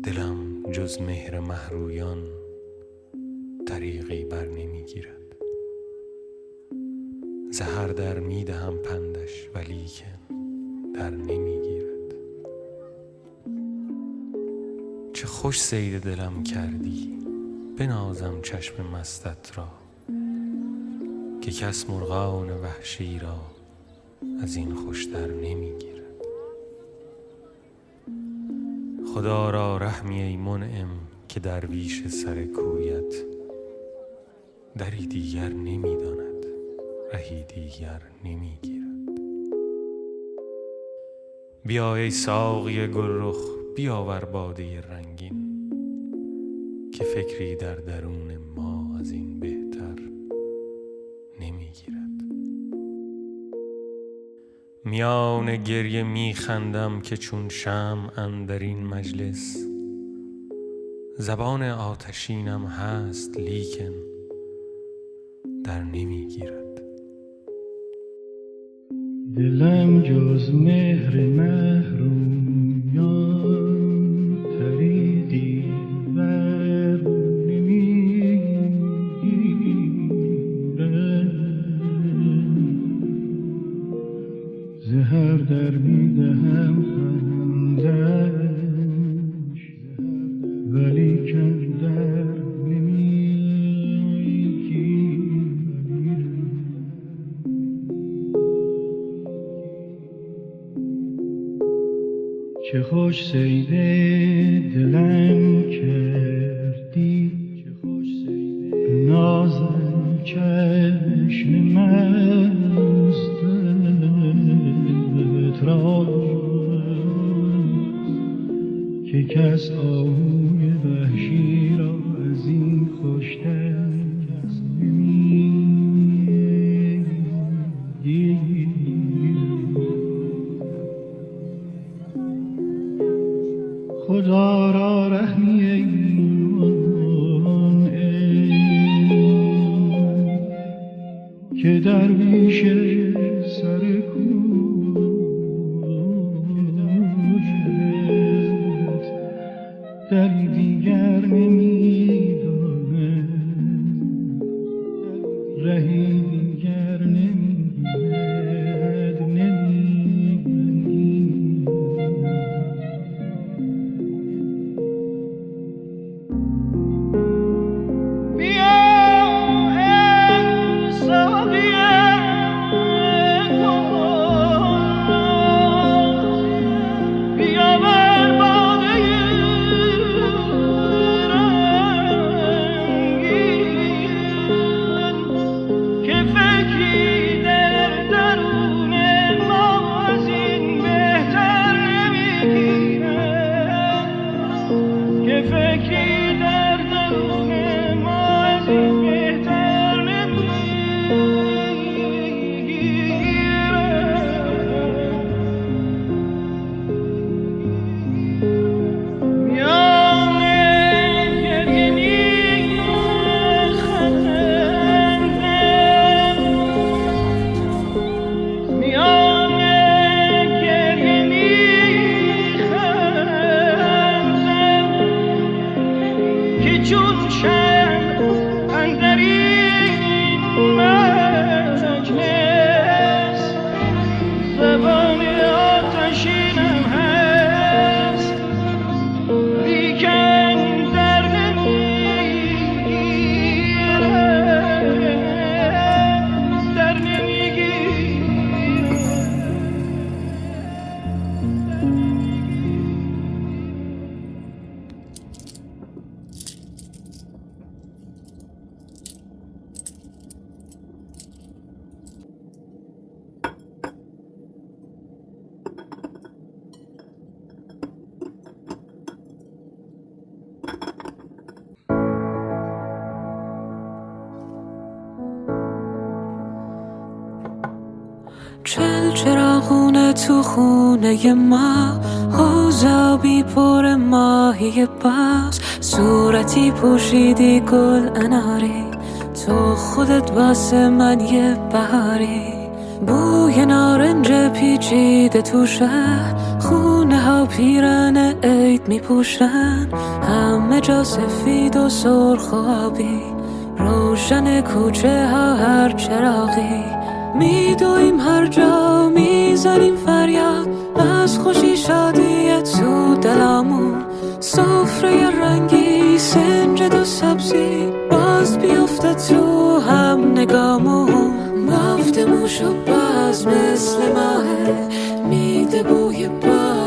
دلم جز مهر مهرویان طریقی بر نمیگیرد. زهر در میدهم پندش ولیکن در نمیگیرد. چه خوش صید دلم کردی، بنازم چشم مستت را، که کس مرغان وحشی را از این خوشتر نمیگیرد. خدا را رحمی ای منعم که درویش سر کویت دری دیگر نمیداند، رهی دیگر نمیگیرد. بیا ای ساقی گلرخ بیاور باده رنگین، که فکری در درون ما از این بهتر نمیگیرد. میان گریه میخندم که چون شمع اندر این مجلس، زبان آتشینم هست لیکن در نمیگیرد. دلم جز مهر محرومیان طریقی بر نمیگیرد. زهر در میدهم خندش ولیکن در نمیگیرد. چه خوش صید دلم کردی، به نازم چشم مستت را، که کس آهوی وحشی را از این خوشتر خدا را رحمی ای منعم که درویش سر کویت دری دیگر نمیداند، رهی دیگر نمیگیرد. چراغونه تو خونه ما، حوض آبی پر ماهی باز، صورتی پوشیدی گل اناری، تو خودت واسه من یه بهاری. بوی نارنج پیچیده تو شهر، خونه ها ها پیرن عید می پوشن، همه جا سفید و سرخ و آبی، روشن کوچه ها هر چراغی، میدویم هر جا میزنیم فریاد، از خوشی شادی تو دلامون، سفره رنگی سنجد و سبزی، باز بیفته تو هم نگامون، بافت موش و باز مثل ماهه، میده بوی باز